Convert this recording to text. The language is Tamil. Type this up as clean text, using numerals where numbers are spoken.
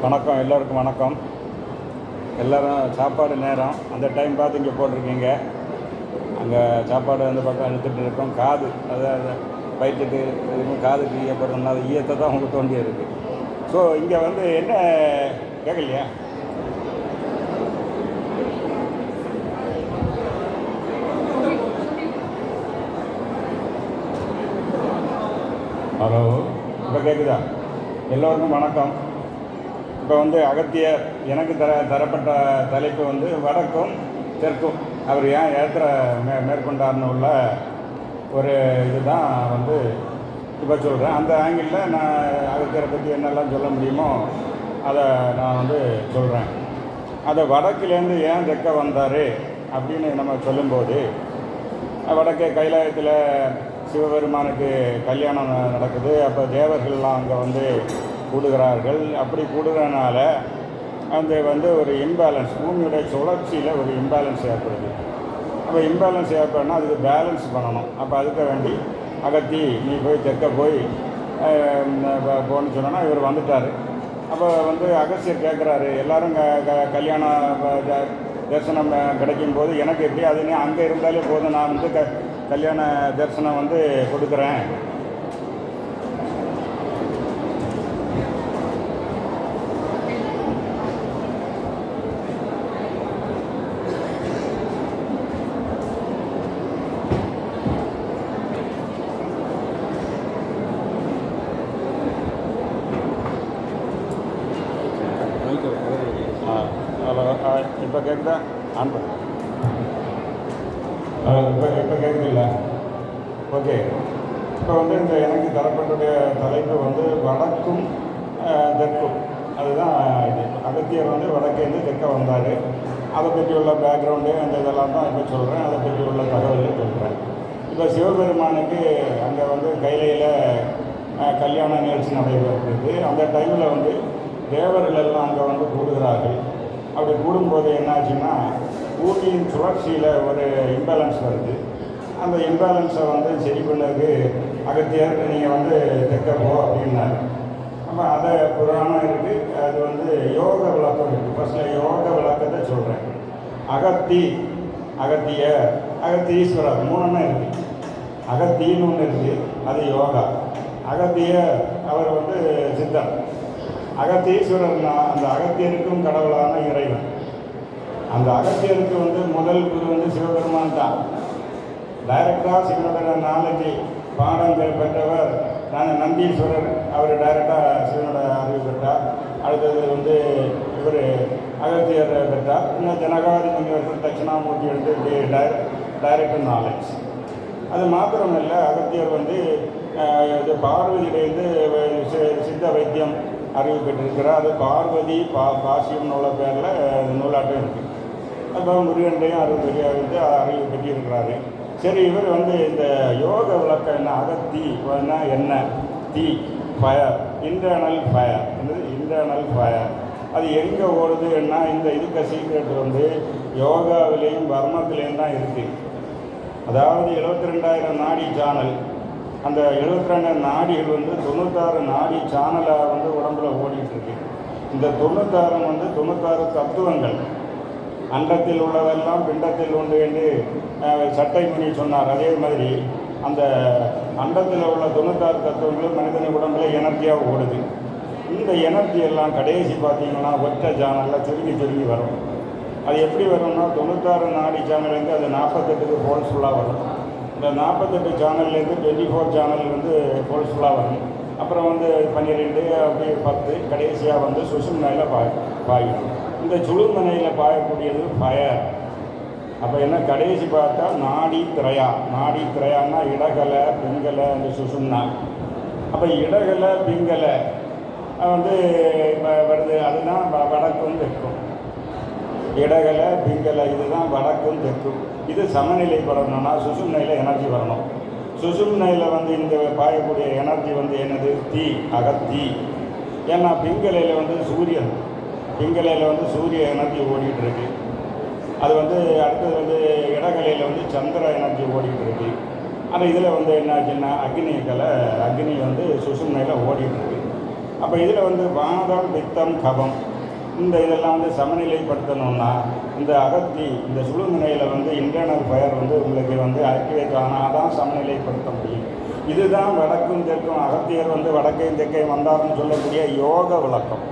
வணக்கம், எல்லோருக்கும் வணக்கம். எல்லோரும் சாப்பாடு நேரம் அந்த டைம் பார்த்து இங்கே போட்டிருக்கீங்க. அங்கே சாப்பாடு அந்த பக்கம் எடுத்துகிட்டு இருக்கோம். காது அதாவது வயிற்றுக்கு எதுவும் காதுக்கு ஈயப்படுறோம்னா அது ஈயத்தை தான் உங்களுக்கு தோண்டியே இருக்குது. ஸோ இங்கே வந்து என்ன கேட்கலையா? ஹலோ, இப்போ கேட்குதா? எல்லோருக்கும் வணக்கம். இப்போ வந்து அகத்தியர் எனக்கு தரப்பட்ட தலைப்பு வந்து வடக்கும் தெற்கும் அவர் ஏன் மேற்கொண்டார்னு உள்ள ஒரு இதுதான் வந்து இப்போ சொல்கிறேன். அந்த ஆங்கிளில் நான் அகத்தியரை பற்றி என்னெல்லாம் சொல்ல முடியுமோ அதை நான் வந்து சொல்கிறேன். அதை வடக்குலேருந்து ஏன் தெற்க வந்தார் அப்படின்னு நம்ம சொல்லும்போது, வடக்கே கைலாயத்தில் சிவபெருமானுக்கு கல்யாணம் நடக்குது. அப்போ தேவர்கள்லாம் அங்கே வந்து கூடுகிறார்கள். அப்படி கூடுறதுனால அந்த வந்து ஒரு இம்பேலன்ஸ், பூமியுடைய சுழற்சியில் ஒரு இம்பேலன்ஸ் ஏற்படுது. அப்போ இம்பேலன்ஸ் ஏற்படனா அதுக்கு பேலன்ஸ் பண்ணணும். அப்போ அதுக்கு வேண்டி அகத்தி நீ போய் தெற்க போய் போன்னு சொன்னோன்னா இவர் வந்துட்டார். அப்போ வந்து அகஸ்தியர் கேட்குறாரு, எல்லோரும் கல்யாணம் தரிசனம் கிடைக்கும் போது எனக்கு எப்படி அது அங்கே இருந்தாலே போதும், நான் வந்து கல்யாண தரிசனம் வந்து கொடுக்குறேன். இப்போ கேட்குதா? ஆன் பண்ணு. இப்போ கேட்குதில்ல? ஓகே. இப்போ வந்து இந்த எனக்கு தரப்பட்டுடைய தலைப்பு வந்து வடக்கும் தெற்கும். அதுதான் இது. அகத்தியர் வந்து வடக்கேருந்து தெற்க வந்தார். அதை பற்றி உள்ள பேக்ரவுண்டு அந்த இதெல்லாம் தான் இப்போ சொல்கிறேன். அதை பற்றி உள்ள தகவல்கள் சொல்கிறேன். இப்போ சிவபெருமானுக்கு அங்கே வந்து கைலையில் கல்யாண நிகழ்ச்சி நடைபெறுகிறது. அந்த டைமில் வந்து தேவர்கள் எல்லாம் அங்கே வந்து கூடுகிறார்கள். அப்படி கூடும்போது என்னாச்சுன்னா பூமியின் சுழற்சியில் ஒரு இம்பேலன்ஸ் வருது. அந்த இம்பேலன்ஸை வந்து சரி பண்ணதுக்கு அகத்தியர் நீங்கள் வந்து தெற்க போ அப்படின்னாரு. அப்போ அதை புராணம் இருக்குது, அது வந்து யோக விளக்கம் இருக்குது. ஃபஸ்ட்டில் யோக விளக்கத்தை சொல்கிறேன். அகத்தியர், அகத்தீஸ்வரர் மூணுமே இருக்குது. அகத்தின்னு ஒன்று இருக்குது, அது யோகா. அகத்தியர் அவர் வந்து சித்தர். அகத்தீஸ்வரர்னா அந்த அகத்தியருக்கும் கடவுளான இறைவன். அந்த அகத்தியருக்கு வந்து முதல் குரு வந்து சிவபெருமான் தான். டைரக்டாக சிவனோட நாலேஜ் பாடம் பெற்றவர் நாங்கள் நந்தீஸ்வரர், அவர் டைரெக்டாக சிவனோட அறிவு பெற்றார். அடுத்தது வந்து இவர் அகத்தியர் பெற்றார். இன்னும் ஜனகாதி முனிவர்கள் தட்சிணாமூர்த்தி வந்து டைரக்ட் நாலேஜ். அது மாத்திரமில்லை, அகத்தியர் வந்து இது பார்வதியிலேருந்து சித்த வைத்தியம் அறிவு பெற்றிருக்கிறார். அது பார்வதி பாசியம் நூல பேரில் நூலாட்டம் இருக்குது. அப்போ முருகன்டையும் அறிவு பெற்றிருக்கிறாரு. சரி, இவர் வந்து இந்த யோக விளக்கம் என்ன, அகத்தி என்ன, தீ fire, internal fire, internal fire. அது எங்கே ஓடுதுன்னா இந்த இதுக்கு சீக்ரெட் வந்து யோகாவிலேயும் வர்மத்திலேயும் தான் இருக்குது. அதாவது 72,000 நாடி சேனல். அந்த 72 நாடிகள் வந்து 96 நாடி சேனலாக வந்து உடம்புல ஓடிட்டுருக்கு. இந்த 96 வந்து 96 தத்துவங்கள். அண்டத்தில் உள்ளதெல்லாம் பிண்டத்தில் உண்டு என்று சட்டை முனி சொன்னார். அதே மாதிரி அந்த அண்டத்தில் உள்ள 96 தத்துவங்களும் மனிதன உடம்புல எனர்ஜியாக ஓடுது. இந்த எனர்ஜி எல்லாம் கடைசி பார்த்தீங்கன்னா ஒற்றை சேனலில் சுருங்கி வரும். அது எப்படி வரும்னா 96 நாடி சேனல்லேருந்து அது 48க்கு ஃபோல்ஸ்ஃபுல்லாக வரும். இந்த 48 சேனல்லேருந்து 24 சேனல் வந்து ஃபோல்ஸ்ஃபுல்லாக வரும். அப்புறம் வந்து 12 அப்படி 10 கடைசியாக வந்து சுசும்னையில் பாயும். இந்த சுழுமனையில் பாயக்கூடியது ஃபயர். அப்போ என்ன கடைசி பார்த்தா நாடி திரையான்னா இடகலை பிங்கலை அந்த சுசும்னா. அப்போ இடகலை பிங்கலை வந்து இப்போ வருது. அதுதான் வடக்கும் தெற்கும். இடகலை பிங்கலை இதுதான் வடக்கும் தெற்கும். இது சமநிலை படணும்னா சுசும்னையில் எனர்ஜி வரணும். சுசும்னையில் வந்து இந்த பாயக்கூடிய எனர்ஜி வந்து என்னது, தீ, அகத்தீ. ஏன்னா பிங்கலையில் வந்து சூரியன், பிங்கலையில் வந்து சூரிய எனர்ஜி ஓடிக்கிட்டு இருக்கு. அது வந்து அடுத்தது வந்து இடகலையில் வந்து சந்திர எனர்ஜி ஓடிக்கிட்டு இருக்கு. ஆனால் இதில் வந்து என்னாச்சுன்னா அக்னி வந்து சுசும்னையில் ஓடிக்கிட்டு இருக்கு. அப்போ இதில் வந்து வாதம் பித்தம் கபம் இதெல்லாம் வந்து சமநிலைப்படுத்தணும்னா இந்த அகத்தி இந்த சுழுமுனையில் வந்து இன்டர்னல் ஃபயர் வந்து உங்களுக்கு வந்து ஆக்டிவேட் ஆனால் தான் சமநிலைப்படுத்த முடியும். இதுதான் வடக்கும் தெற்கும் அகத்தியர் வந்து வடக்கையும் தெற்கையும் வந்தார்னு சொல்லக்கூடிய யோக விளக்கம்.